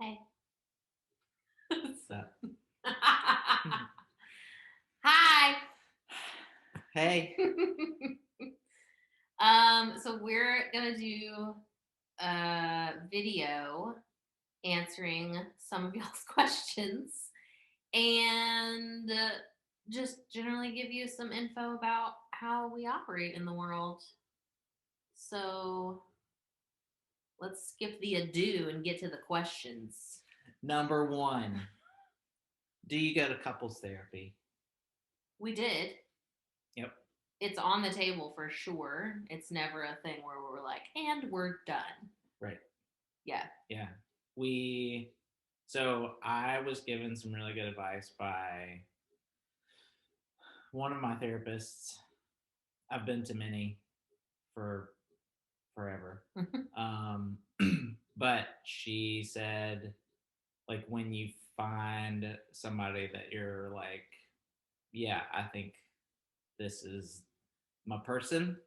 Hey. What's up? Hi. Hey. So we're gonna do a video answering some of y'all's questions and just generally give you some info about how we operate in the world. So let's skip the ado and get to the questions. Number 1. Do you go to couples therapy? We did. Yep. It's on the table for sure. It's never a thing where we're like, and we're done. Right. Yeah. Yeah. So I was given some really good advice by one of my therapists. I've been to many for forever. But she said, like, when you find somebody that you're like, yeah, I think this is my person,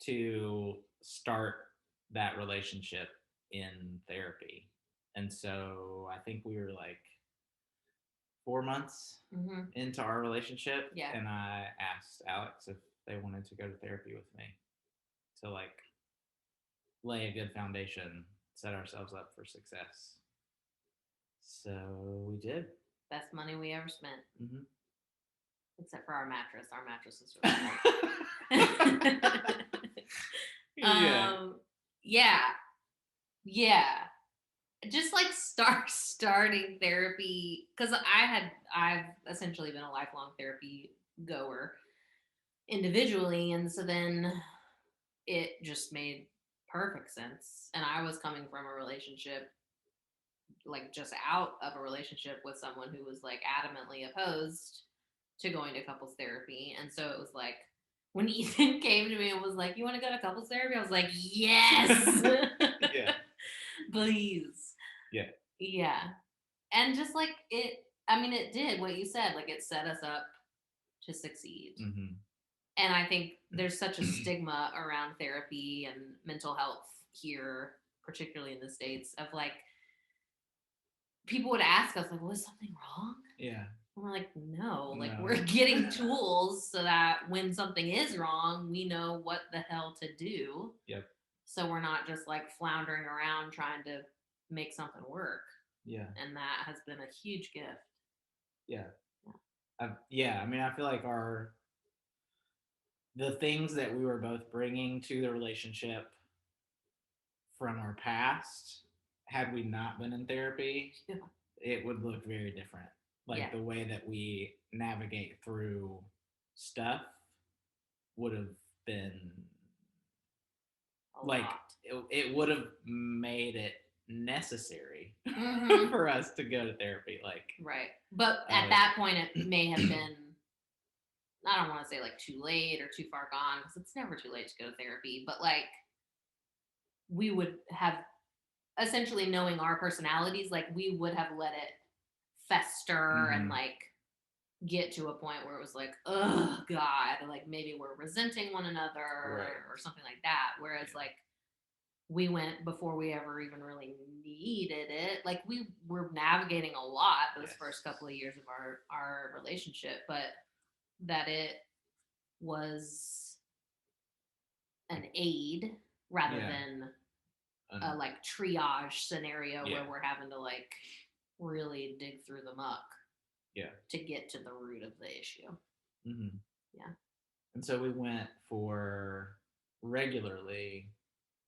to start that relationship in therapy. And so I think we were like 4 months into our relationship. Yeah. And I asked Alex if they wanted to go to therapy with me to like lay a good foundation, set ourselves up for success. So we did. Best money we ever spent. Mm-hmm. Except for our mattress. Our mattress is really Yeah. Yeah. Just like starting therapy, because I've essentially been a lifelong therapy goer individually, and so then it just made perfect sense. And I was coming from a relationship, like just out of a relationship with someone who was like adamantly opposed to going to couples therapy. And so it was like when Ethan came to me and was like, "You want to go to couples therapy?" I was like, "Yes." Yeah. Please. Yeah. Yeah. And just like it did what you said, like it set us up to succeed. Mm-hmm. And I think there's such a stigma around therapy and mental health here, particularly in the States, of like people would ask us, like, was something wrong? Yeah. And we're like, no, like we're getting tools so that when something is wrong, we know what the hell to do. Yep. So we're not just like floundering around trying to make something work. Yeah. And that has been a huge gift. Yeah. I mean, I feel like the things that we were both bringing to the relationship from our past, had we not been in therapy, it would look very different. Like the way that we navigate through stuff would have been it would have made it necessary for us to go to therapy. Like, right. But at that point, it may have been, I don't want to say like too late or too far gone, because it's never too late to go to therapy, but like we would have, essentially knowing our personalities, like we would have let it fester and like get to a point where it was like, oh God, like maybe we're resenting one another or something like that. Whereas like we went before we ever even really needed it. Like we were navigating a lot those first couple of years of our relationship, but that it was an aid rather than a like triage scenario where we're having to like really dig through the muck to get to the root of the issue. Mm-hmm. Yeah. And so we went for regularly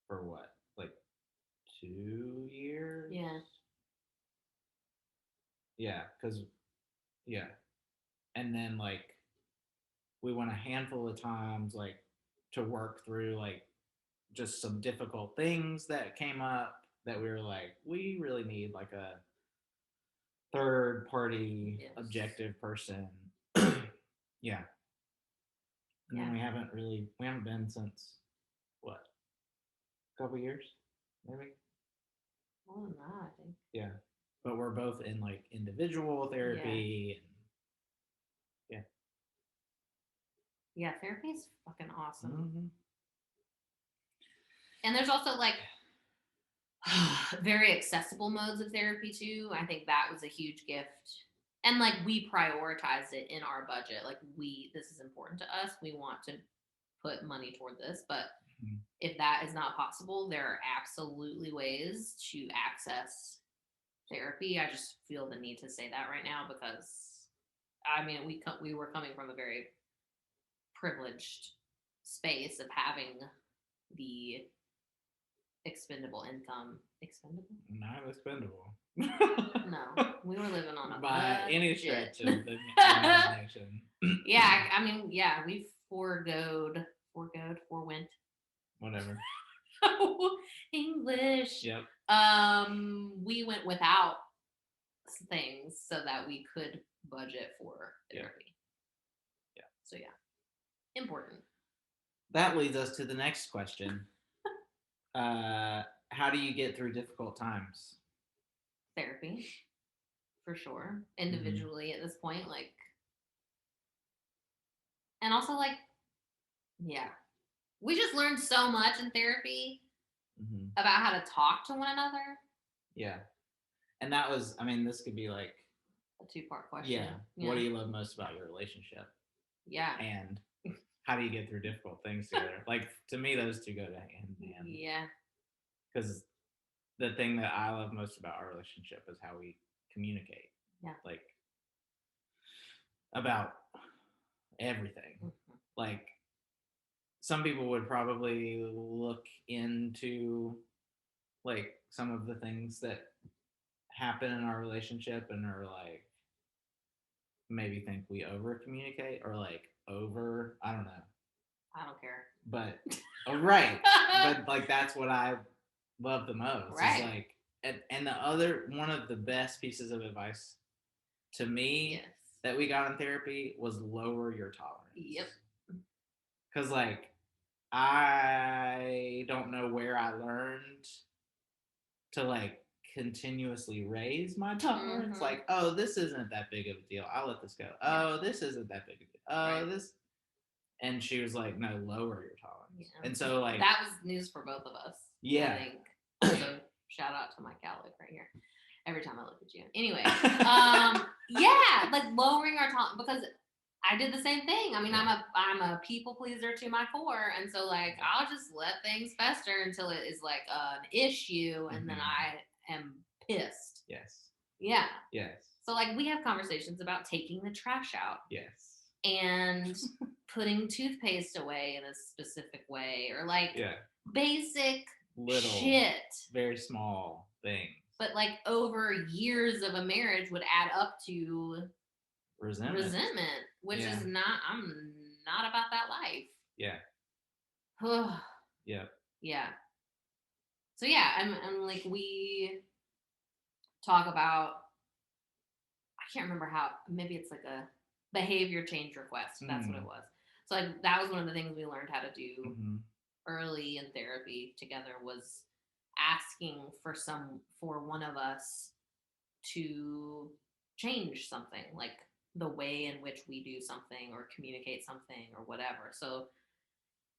for what? Like 2 years? Yeah. Yeah, because, yeah. And then, like, we went a handful of times, like, to work through, like, just some difficult things that came up that we were like, we really need, like, a third party objective person. Yeah. And then we haven't been since, what? A couple years, maybe? More than that, I think. Yeah. But we're both in, like, individual therapy. And, yeah, therapy is fucking awesome. And there's also, like, very accessible modes of therapy too. I think that was a huge gift. And like we prioritized it in our budget. Like this is important to us. We want to put money toward this, but Mhm. if that is not possible, there are absolutely ways to access therapy. I just feel the need to say that right now because I mean we were coming from a very privileged space of having the expendable income. Expendable? Not expendable. No, we were living on a By any budget. stretch of the imagination. Yeah, I mean, yeah, we forewent Whatever. English. Yep. We went without things so that we could budget for therapy. Yeah. So yeah, important. That leads us to the next question. How do you get through difficult times? Therapy, for sure. Individually at this point, like, and also like, yeah, we just learned so much in therapy about how to talk to one another. Yeah. And that was, I mean, this could be like a two-part question. Yeah. What do you love most about your relationship? Yeah. And how do you get through difficult things together? Like, to me, those two go to hand in hand. Yeah. Because the thing that I love most about our relationship is how we communicate. Yeah. Like, about everything. Like, some people would probably look into like some of the things that happen in our relationship and are like maybe think we over communicate or like over, I don't know. I don't care. But right. But like that's what I love the most. Right. Is like and the other one of the best pieces of advice to me that we got in therapy was lower your tolerance. Yep. Cause like I don't know where I learned to like continuously raise my tolerance. Like, oh, this isn't that big of a deal. I'll let this go. Oh, this isn't that big of a deal. Oh, this. And she was like, no, lower your tolerance. Yeah. And so like that was news for both of us. Yeah. I think. So shout out to my Catholic right here. Every time I look at you. Anyway, yeah, like lowering our tolerance because I did the same thing. I mean, I'm a people pleaser to my core, and so like I'll just let things fester until it is like an issue, and then I am pissed. Yes. Yeah. Yes. So like we have conversations about taking the trash out. Yes. And putting toothpaste away in a specific way, or like basic little shit, very small things. But like over years of a marriage would add up to resentment, which is not. I'm not about that life. Yeah. Yeah. Yeah. So yeah, I'm like we talk about. I can't remember how. Maybe it's like a behavior change request. That's what it was. So like that was one of the things we learned how to do early in therapy together was asking for one of us to change something, like the way in which we do something or communicate something or whatever. So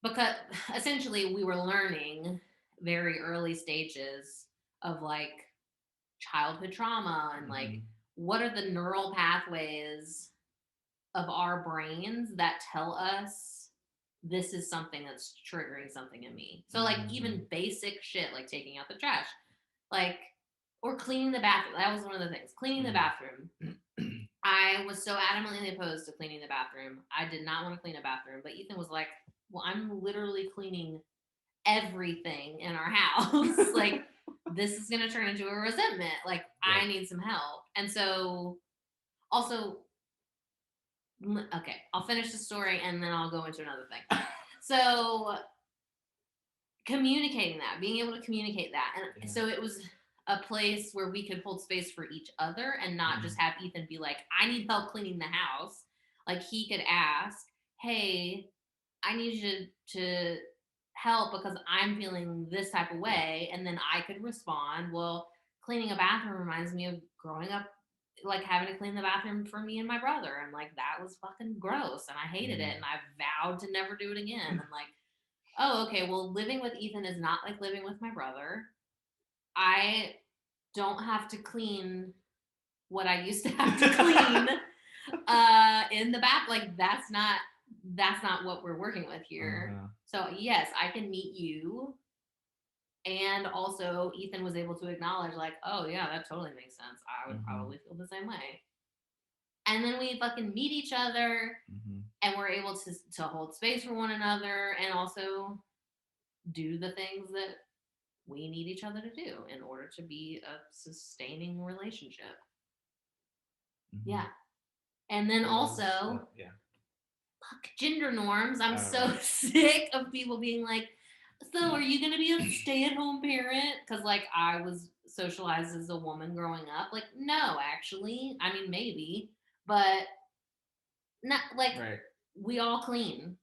because essentially we were learning very early stages of like childhood trauma and like what are the neural pathways of our brains that tell us this is something that's triggering something in me. So like even basic shit like taking out the trash, like or cleaning the bathroom. That was one of the things. Cleaning the bathroom. I was so adamantly opposed to cleaning the bathroom. I did not want to clean a bathroom, but Ethan was like, "Well, I'm literally cleaning everything in our house. Like this is going to turn into a resentment. Like I need some help." And so also okay, I'll finish the story and then I'll go into another thing. So communicating that, being able to communicate that. And so it was a place where we could hold space for each other and not just have Ethan be like, I need help cleaning the house. Like he could ask, hey, I need you to help because I'm feeling this type of way. And then I could respond, well, cleaning a bathroom reminds me of growing up like having to clean the bathroom for me and my brother, and like that was fucking gross and I hated it and I vowed to never do it again. And like, oh, okay, well living with Ethan is not like living with my brother. I don't have to clean what I used to have to clean in the bath. Like that's not what we're working with here. Uh-huh. So yes, I can meet you. And also Ethan was able to acknowledge like, oh yeah, that totally makes sense. I would probably feel the same way. And then we fucking meet each other and we're able to hold space for one another and also do the things that we need each other to do in order to be a sustaining relationship. Yeah. And then also, fuck gender norms. I'm so sick of people being like, so are you going to be a stay-at-home parent? Because, like, I was socialized as a woman growing up. Like, no, actually. I mean, maybe. But, not like, we all clean.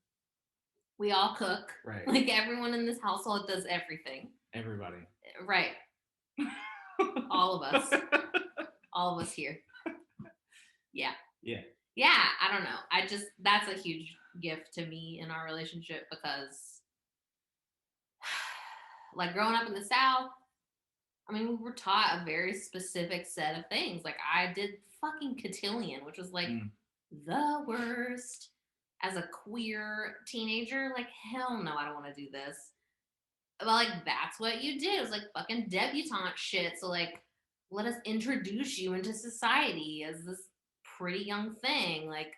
We all cook. Right. Like, everyone in this household does everything. Everybody. Right. All of us. All of us here. Yeah. Yeah. Yeah, I don't know. That's a huge gift to me in our relationship because, like, growing up in the South, I mean, we were taught a very specific set of things. Like, I did fucking cotillion, which was, like, the worst. As a queer teenager, like, hell no, I don't want to do this. But, like, that's what you did. It was, like, fucking debutante shit. So, like, let us introduce you into society as this pretty young thing. Like,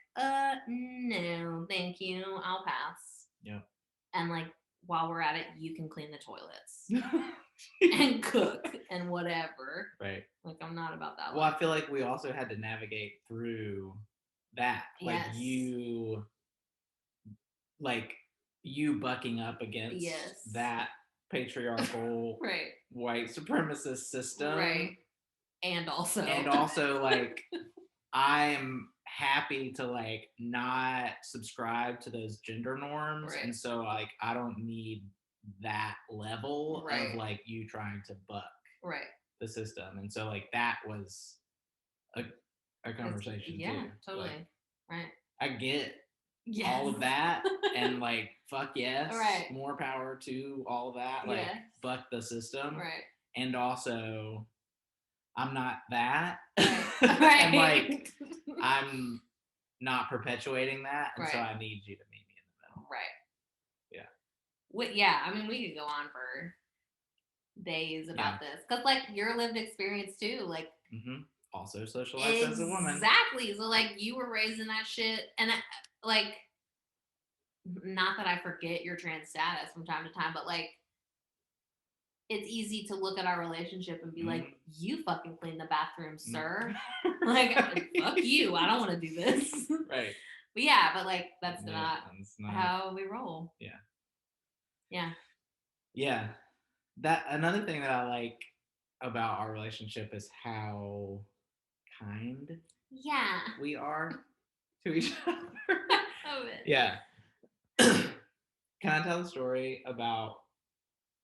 no, thank you. I'll pass. Yeah. And, like, while we're at it, you can clean the toilets and cook and whatever. Right. Like, I'm not about that. Well, I feel like we also had to navigate through that. Like, you bucking up against that patriarchal white supremacist system. Right. And also, like, I'm happy to, like, not subscribe to those gender norms. And so, like, I don't need that level of, like, you trying to buck the system. And so, like, that was a conversation too. Totally. Like, right. I get all of that and, like, fuck yes, more power to all of that. Like, buck the system. Right. And also, I'm not that. Right. And, like, I'm not perpetuating that. And so I need you to meet me in the middle. Right. Yeah. Yeah. I mean, we could go on for days about this. Because, like, your lived experience too. Like, also socialized as a woman. Exactly. So, like, you were raised in that shit. And, like, not that I forget your trans status from time to time, but, like, it's easy to look at our relationship and be like, you fucking clean the bathroom, sir. Like, fuck you. I don't want to do this. Right. But yeah, but, like, that's not how we roll. Yeah. Yeah. Yeah. That another thing that I like about our relationship is how kind we are to each other. Love it. Yeah. Can I tell the story about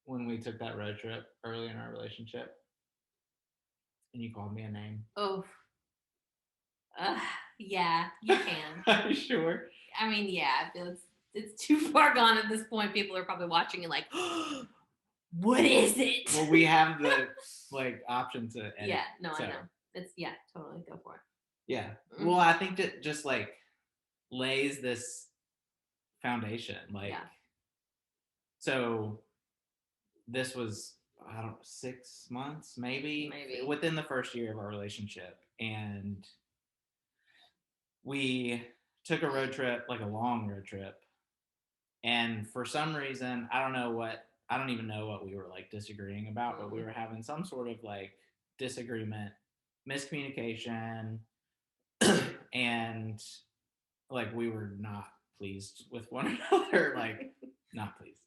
when we took that road trip early in our relationship and you called me a name? Oh. Yeah, you can. Are you sure? I mean, yeah, it's too far gone at this point. People are probably watching it like, what is it? Well, we have the, like, option to edit. Yeah, no, so. I know. It's, totally, go for it. Yeah. Well, I think that just, like, lays this foundation. Like, so this was, I don't know, 6 months, maybe within the first year of our relationship. And we took a road trip, like a long road trip. And for some reason, I don't even know what we were, like, disagreeing about, but we were having some sort of, like, disagreement, miscommunication, and, like, we were not pleased with one another, like, not pleased.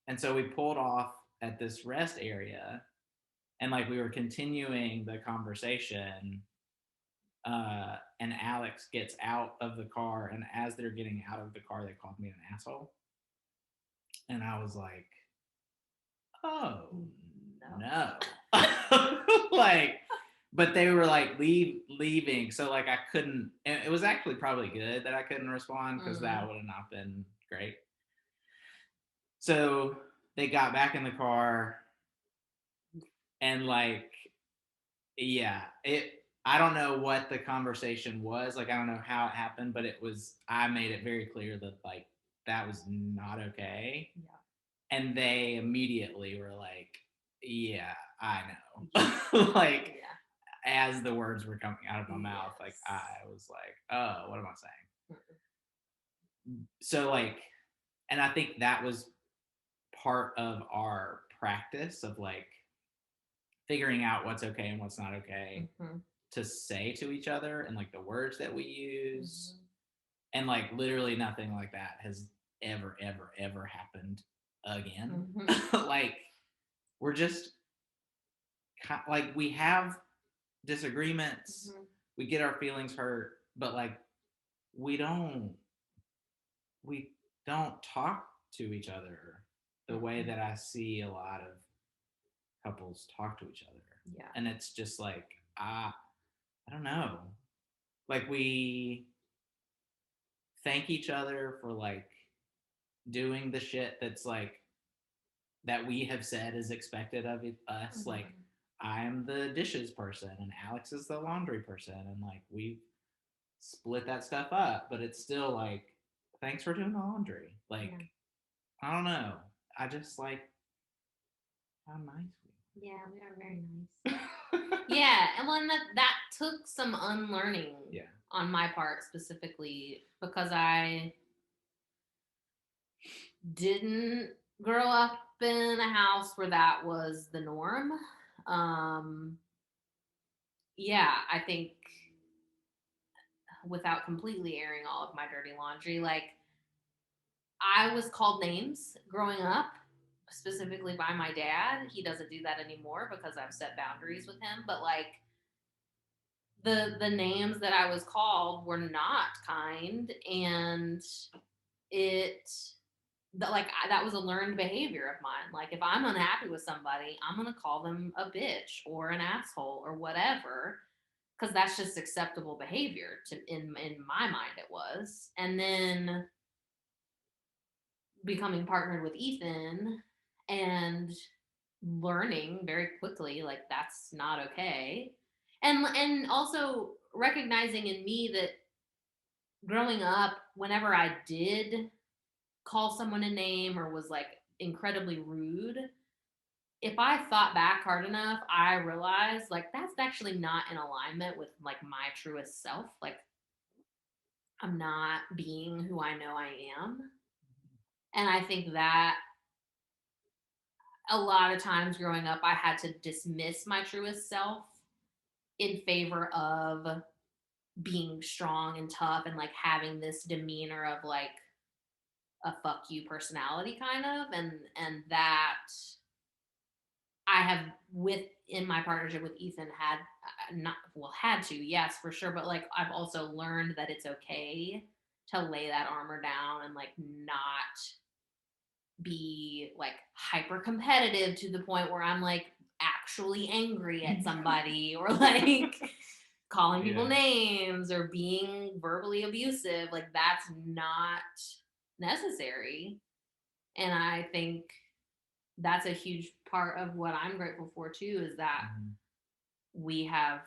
And so we pulled off at this rest area, and, like, we were continuing the conversation, and Alex gets out of the car, and as they're getting out of the car, they called me an asshole. And I was like, oh, no. Like, but they were, like, leaving. So, like, I couldn't, and it was actually probably good that I couldn't respond because that would have not been great. So they got back in the car And like, yeah, I don't know what the conversation was. Like, I don't know how it happened, but I made it very clear that like that was not okay. Yeah. And they immediately were like, yeah, I know. Yeah. Like, Yeah. as the words were coming out of my mouth, like, Yes. I was like, oh, what am I saying? So, like, and I think that was part of our practice of like figuring out what's okay and what's not okay Mm-hmm. to say to each other and like the words that we use. Mm-hmm. And like literally nothing like that has ever happened again. Mm-hmm. Like, we're just like, we have disagreements, Mm-hmm. we get our feelings hurt, but like we don't we don't talk to each other the way Mm-hmm. that I see a lot of couples talk to each other. Yeah. And it's just like, I don't know. Like, we thank each other for like doing the shit that's like that we have said is expected of us. Mm-hmm. Like, I'm the dishes person and Alex is the laundry person, and like we've split that stuff up, but it's still like, thanks for doing the laundry. Like, Yeah. I don't know. I just like how nice Yeah, we are very we nice. are. Yeah, and when that took some unlearning Yeah. on my part specifically because I didn't grow up in a house where that was the norm. Um, yeah, I think without completely airing all of my dirty laundry, like I was called names growing up, specifically by my dad. He doesn't do that anymore because I've set boundaries with him, but like the names that I was called were not kind, and it that was a learned behavior of mine. Like if I'm unhappy with somebody, I'm gonna call them a bitch or an asshole or whatever, because that's just acceptable behavior to in my mind it was. And then becoming partnered with Ethan and learning very quickly like that's not okay. And also recognizing in me that growing up, whenever I did call someone a name or was like incredibly rude, if I thought back hard enough, I realized like that's actually not in alignment with like my truest self. Like I'm not being who I know I am. And I think that a lot of times growing up, I had to dismiss my truest self in favor of being strong and tough and like having this demeanor of like a fuck you personality kind of, and that I have with in my partnership with Ethan had not well had to, yes, for sure, but like I've also learned that it's okay to lay that armor down and like not be like hyper competitive to the point where I'm like actually angry at somebody or like calling people Yeah. names or being verbally abusive. Like that's not necessary. And I think that's a huge part of what I'm grateful for too is that Mm-hmm. we have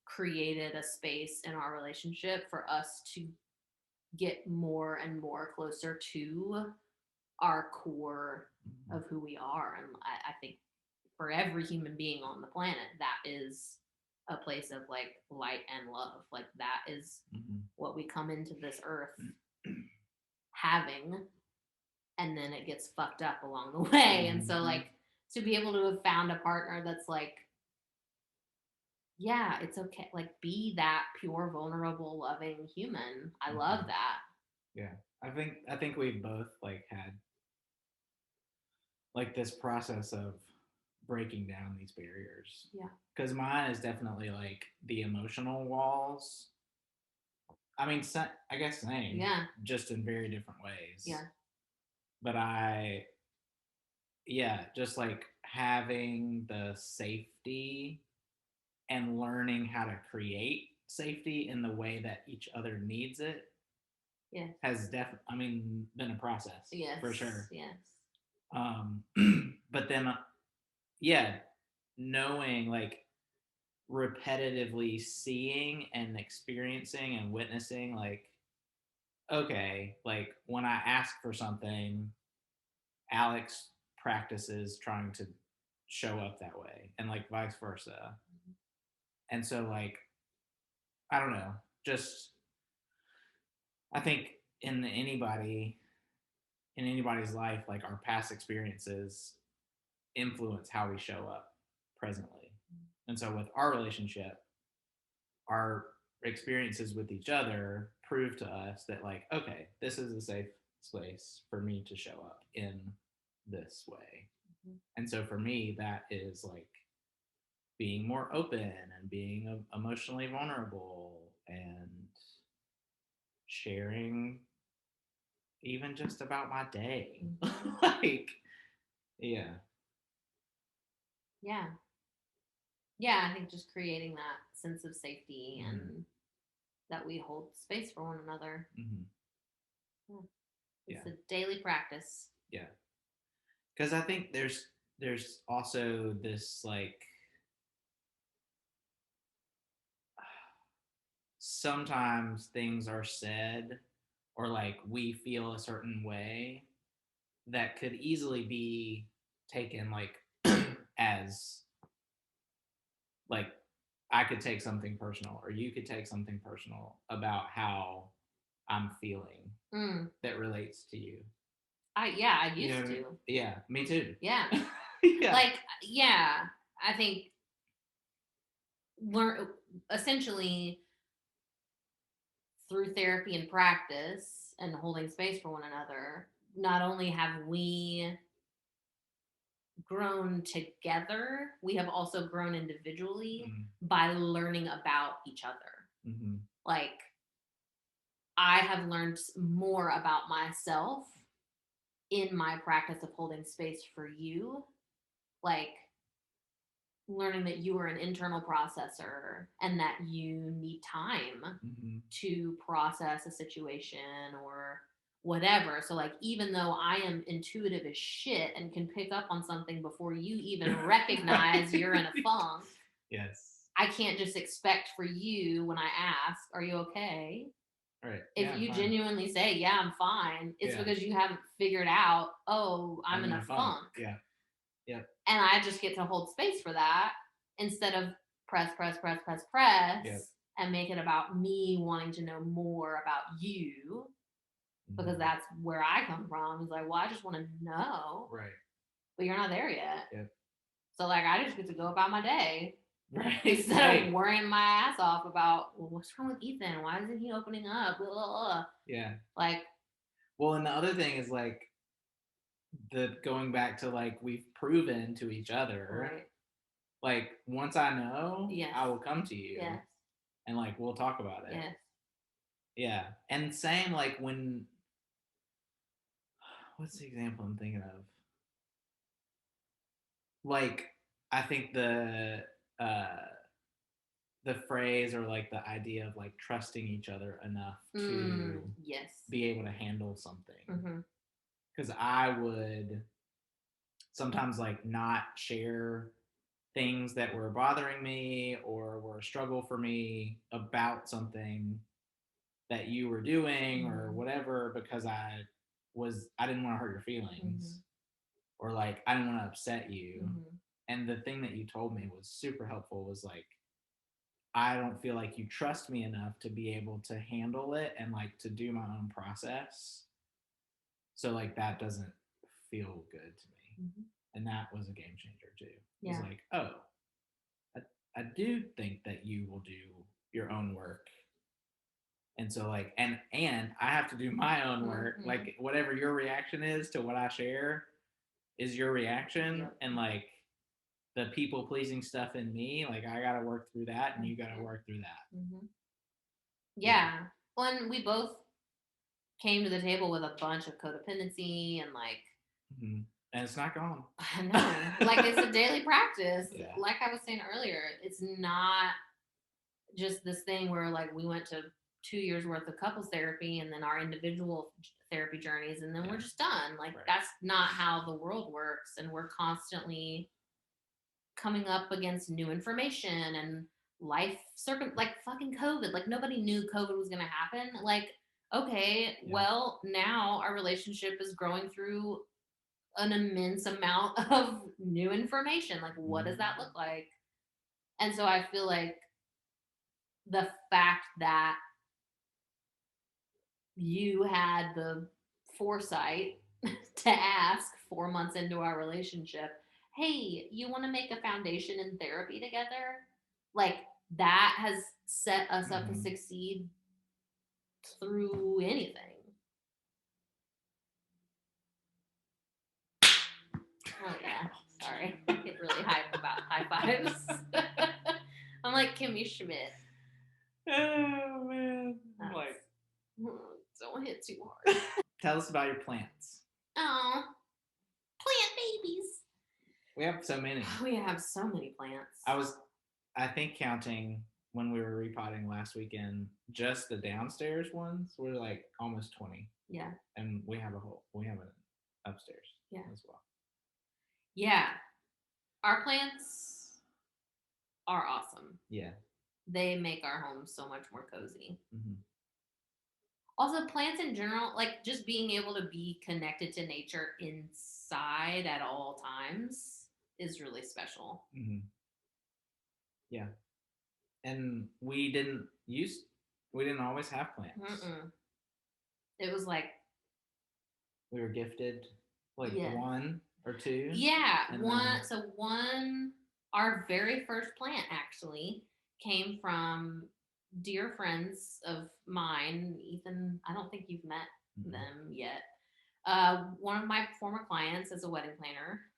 created a space in our relationship for us to get more and more closer to our core of who we are. And I think for every human being on the planet, that is a place of like light and love. Like that is Mm-hmm. what we come into this earth having, and then it gets fucked up along the way. And so like to be able to have found a partner that's like, yeah, it's okay. Like be that pure, vulnerable, loving human. I love that. Yeah. I think we've both like had like this process of breaking down these barriers. Yeah. Because mine is definitely like the emotional walls. I mean, I guess same, Yeah. just in very different ways. Yeah. But yeah, just like having the safety and learning how to create safety in the way that each other needs it Yes. has I mean, been a process. Yes. For sure. Yes. Um, but then, yeah, knowing, like, repetitively seeing and experiencing and witnessing, like, okay, like when I ask for something, Alex practices trying to show up that way, and like vice versa. And so, like, I don't know, just I think in anybody's life, like our past experiences influence how we show up presently. And so with our relationship, our experiences with each other prove to us that, like, okay, this is a safe space for me to show up in this way. And so for me, that is like being more open and being emotionally vulnerable and sharing even just about my day. Like, yeah. Yeah. Yeah, I think just creating that sense of safety and that we hold space for one another. It's a daily practice. Yeah. Because I think there's also this, like, sometimes things are said or like we feel a certain way that could easily be taken like as like I could take something personal or you could take something personal about how I'm feeling that relates to you. I used to. Yeah, me too. Yeah. Yeah. Like, yeah, I think we're essentially through therapy and practice and holding space for one another, not only have we grown together, we have also grown individually by learning about each other. Like, I have learned more about myself in my practice of holding space for you. Like, learning that you are an internal processor and that you need time to process a situation or whatever. So, like, even though I am intuitive as shit and can pick up on something before you even recognize you're in a funk, yes, I can't just expect for you when I ask, "Are you okay?" Right. If you genuinely say, "Yeah, I'm fine," it's because you haven't figured out, "Oh, I'm in a funk." Yeah. Yep. And I just get to hold space for that instead of press, Yep. and make it about me wanting to know more about you, because that's where I come from. It's like, well, I just want to know. Right. But you're not there yet. Yep. So, like, I just get to go about my day. Right. Instead of worrying my ass off about, well, what's wrong with Ethan? Why isn't he opening up? Blah, blah, blah. Yeah. Like, well, and the other thing is, like, the going back to, like, we've proven to each other, right. Like, once I know, Yes. I will come to you. Yes. And, like, we'll talk about it. Yes. Yeah. And same, like, when, what's the example I'm thinking of? Like, I think the phrase or like the idea of like trusting each other enough to yes. be able to handle something. Because I would sometimes like not share things that were bothering me or were a struggle for me about something that you were doing or whatever, because I didn't want to hurt your feelings or like I didn't want to upset you. And the thing that you told me was super helpful was like, I don't feel like you trust me enough to be able to handle it and like to do my own process. So like that doesn't feel good to me. And that was a game changer too. Yeah. It's like, oh, I do think that you will do your own work. And so like and I have to do my own work. Like whatever your reaction is to what I share is your reaction. Yep. And like the people pleasing stuff in me, like I gotta work through that and you gotta work through that. Yeah. Well, and we both came to the table with a bunch of codependency and like and it's not gone. I know. Like it's a daily practice. Yeah. Like I was saying earlier, it's not just this thing where like we went to 2 years worth of couples therapy and then our individual therapy journeys and then we're just done. Like that's not how the world works, and we're constantly coming up against new information and life like fucking COVID. Like nobody knew COVID was gonna happen. Like, okay, well, now our relationship is growing through an immense amount of new information. Like, what does that look like? And so I feel like the fact that you had the foresight to ask 4 months into our relationship, hey, you want to make a foundation in therapy together? Like, that has set us up to succeed through anything. Oh, yeah. Sorry. I get really hyped about high fives. I'm like Kimmy Schmidt. Oh, man. Like, don't hit too hard. Tell us about your plants. Oh, plant babies. We have so many. We have so many plants. I think counting when we were repotting last weekend, just the downstairs ones were like almost 20. Yeah. And we have an upstairs as well. Yeah. Our plants are awesome. Yeah. They make our home so much more cozy. Mm-hmm. Also, plants in general, like just being able to be connected to nature inside at all times is really special. Mm-hmm. Yeah. And we didn't always have plants. Mm-mm. It was like we were gifted like one or two. Yeah, one. Our very first plant actually came from dear friends of mine. Ethan, I don't think you've met them yet. One of my former clients as a wedding planner,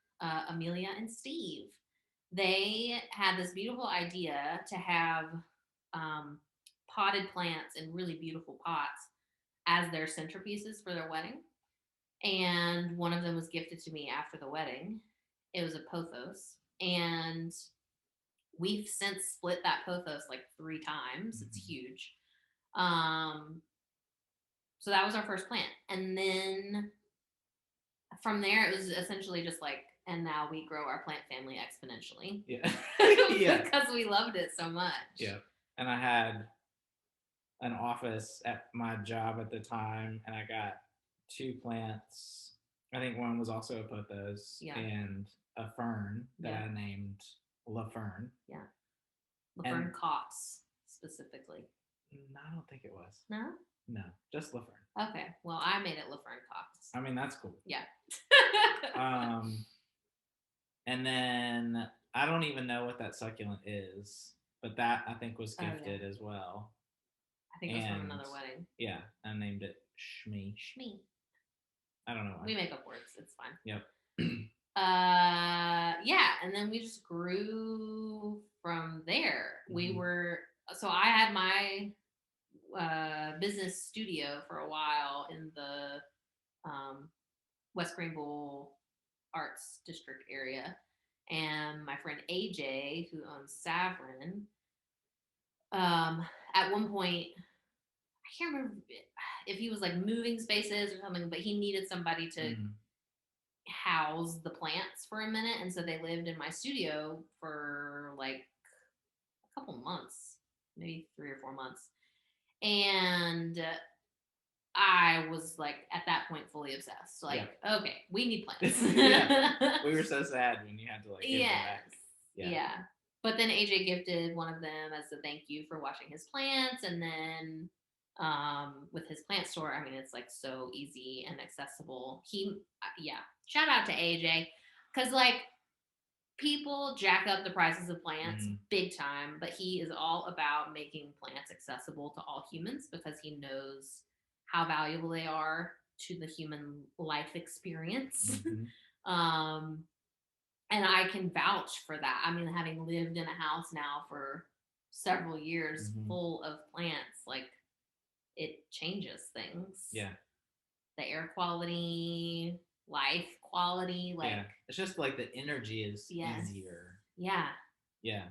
Amelia and Steve. They had this beautiful idea to have potted plants in really beautiful pots as their centerpieces for their wedding. And one of them was gifted to me after the wedding. It was a pothos. And we've since split that pothos like 3 times. It's huge. So that was our first plant. And then from there, it was essentially just like, and now we grow our plant family exponentially. Yeah. Yeah. Because we loved it so much. Yeah. And I had an office at my job at the time, and I got 2 plants. I think one was also a pothos and a fern that I named La Fern. Yeah. La Fern Cox, specifically. I don't think it was. No? No, just La Fern. Okay. Well, I made it La Fern Cox. I mean, that's cool. Yeah. And then I don't even know what that succulent is, but that I think was gifted as well. I think it was from another wedding. Yeah, I named it Shmee. Shmee. I don't know why. We make up words. It's fine. Yep. Yeah, and then we just grew from there. So I had my business studio for a while in the West Greenville Arts District area, and my friend AJ, who owns Savrin, at one point, I can't remember if he was like moving spaces or something, but he needed somebody to house the plants for a minute, and so they lived in my studio for like a couple months, maybe 3 or 4 months, and I was like at that point fully obsessed. Like, okay, we need plants. We were so sad when you had to like give them back. Yeah. But then AJ gifted one of them as a thank you for watching his plants, and then with his plant store, I mean, it's like so easy and accessible. Shout out to AJ, because like people jack up the prices of plants big time, but he is all about making plants accessible to all humans because he knows how valuable they are to the human life experience. And I can vouch for that. I mean, having lived in a house now for several years full of plants, like it changes things. Yeah. The air quality, life quality, like it's just like the energy is easier. Yeah. Yeah.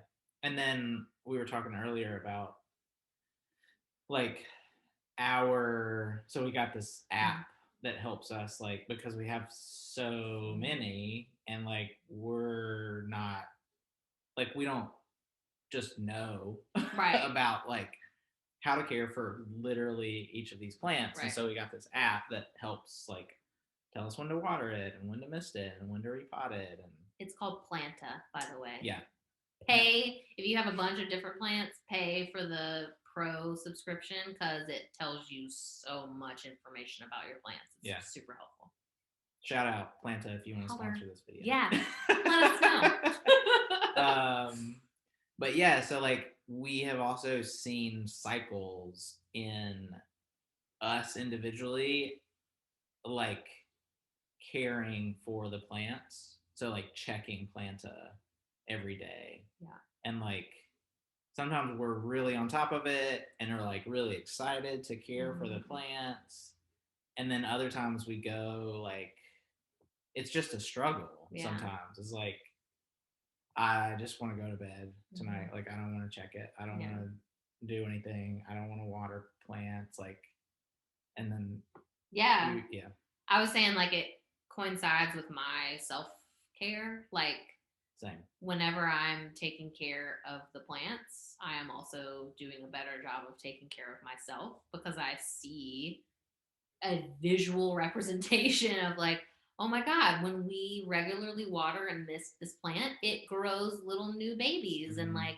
And then we were talking earlier about like so we got this app that helps us, like, because we have so many and like we're not like we don't just know Right. about like how to care for literally each of these plants. And Right. so we got this app that helps like tell us when to water it and when to mist it and when to repot it. And It's called Planta, by the way. yeah. Pay if you have a bunch of different plants, pay for the pro subscription because it tells you so much information about your plants. It's super helpful. Shout out Planta if you want to sponsor this video. Yeah, let us know. But yeah, so like we have also seen cycles in us individually, like caring for the plants. So like checking Planta every day. Yeah. And like sometimes we're really on top of it and are like really excited to care for the plants. And then other times we go like it's just a struggle sometimes. It's like I just want to go to bed tonight. Like I don't want to check it. I don't want to do anything. I don't want to water plants. Like, and then yeah. I was saying like it coincides with my self-care. Like same. Whenever I'm taking care of the plants, I am also doing a better job of taking care of myself because I see a visual representation of like, oh my God, when we regularly water and mist this plant, it grows little new babies. And like,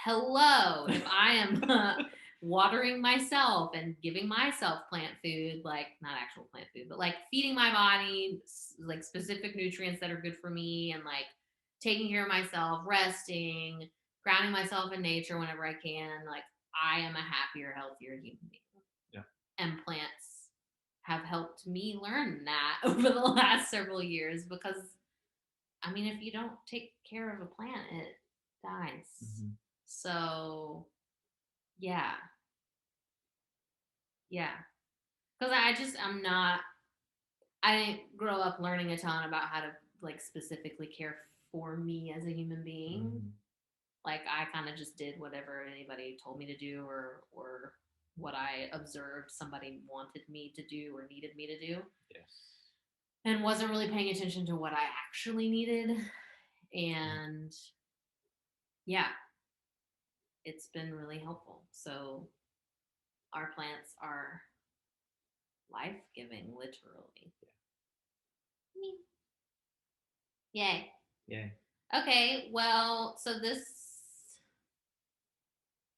hello, if I am watering myself and giving myself plant food, like not actual plant food, but like feeding my body like specific nutrients that are good for me and like taking care of myself, resting, grounding myself in nature whenever I can, like I am a happier, healthier human being. Yeah. And plants have helped me learn that over the last several years because, I mean, if you don't take care of a plant, it dies. So, yeah. Yeah. Because I didn't grow up learning a ton about how to like specifically care for me as a human being. Like I kind of just did whatever anybody told me to do or what I observed somebody wanted me to do or needed me to do. Yes. And wasn't really paying attention to what I actually needed. And yeah, it's been really helpful. So our plants are life-giving, literally. Yeah. Yay. Okay, well, so is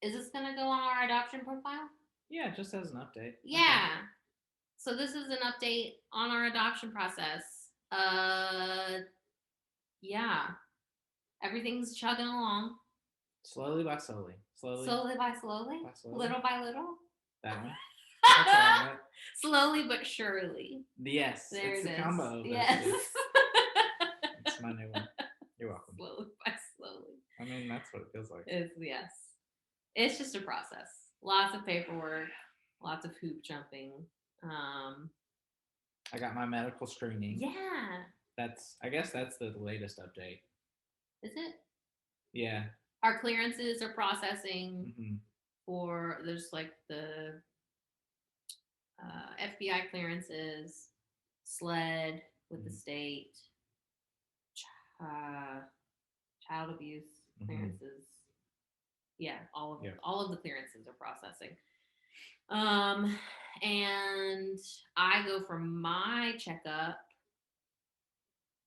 this going to go on our adoption profile? Yeah, just as an update. Yeah. Okay. So this is an update on our adoption process. Yeah. Everything's chugging along. Slowly by slowly. Slowly by slowly? Little by little? That one. That's all right. Slowly but surely. Yes. There it's it a is. combo of yes. It's my new one. You're welcome. Slowly by slowly. I mean, that's what it feels like. Yes. It's just a process. Lots of paperwork, lots of hoop jumping. I got my medical screening. Yeah. I guess that's the latest update. Is it? Yeah. Our clearances are processing for, there's like the FBI clearances, SLED with the state, child abuse clearances. Yeah, all of the clearances are processing. And I go for my checkup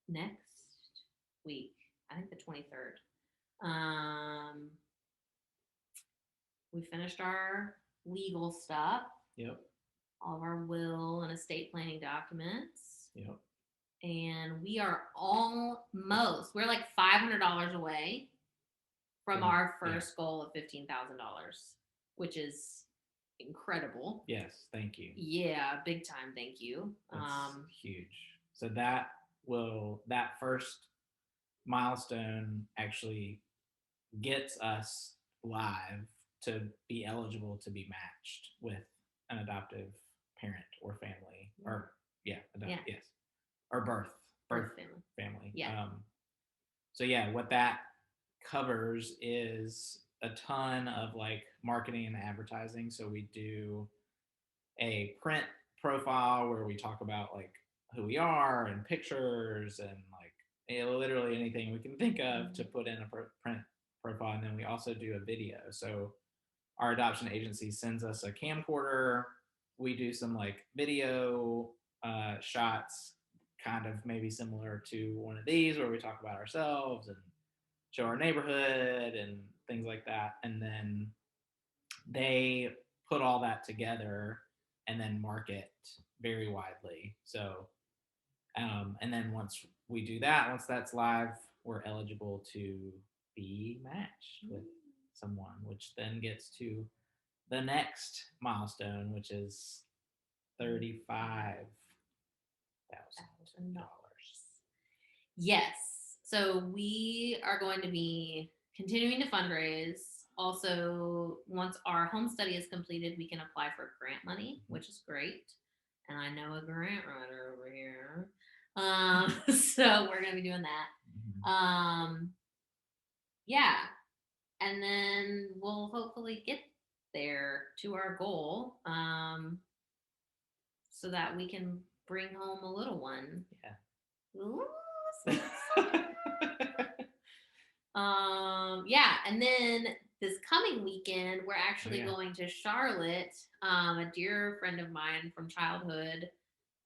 next week. I think the 23rd. We finished our legal stuff. Yep. All of our will and estate planning documents. Yep. And we are we're like $500 away from our first goal of $15,000, which is incredible. Yes, thank you. Yeah, big time thank you. That's huge. So that first milestone actually gets us live to be eligible to be matched with an adoptive parent or family or yes, or birth family. Yeah. So yeah, what that covers is a ton of like marketing and advertising. So we do a print profile where we talk about like who we are and pictures and like literally anything we can think of to put in a print profile. And then we also do a video. So our adoption agency sends us a camcorder. We do some like video shots, kind of maybe similar to one of these, where we talk about ourselves and show our neighborhood and things like that. And then they put all that together and then market very widely. So, and then once we do that, once that's live, we're eligible to be matched with someone, which then gets to the next milestone, which is $35,000. Yes. So we are going to be continuing to fundraise. Also, once our home study is completed, we can apply for grant money, which is great. And I know a grant writer over here. So we're going to be doing that. Yeah. And then we'll hopefully get there to our goal, so that we can bring home a little one. Yeah. Ooh, yeah, and then this coming weekend we're actually going to Charlotte. A dear friend of mine from childhood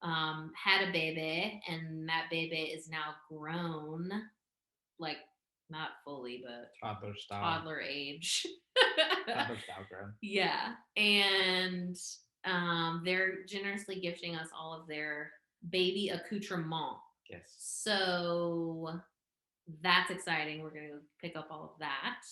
had a baby, and that baby is now grown, like not fully, but toddler age. Toddler style grown. Yeah, and they're generously gifting us all of their baby accoutrement. Yes. So that's exciting. We're gonna pick up all of that.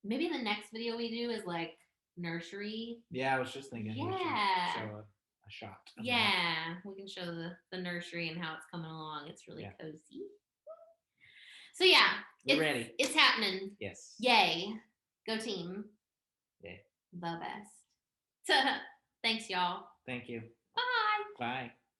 Maybe the next video we do is like nursery. Yeah, I was just thinking. Yeah. We should show a shot. Yeah, we can show the nursery and how it's coming along. It's really cozy. So yeah, we're ready. It's happening. Yes. Yay. Go team. Yay. The best. Thanks, y'all. Thank you. Bye. Bye.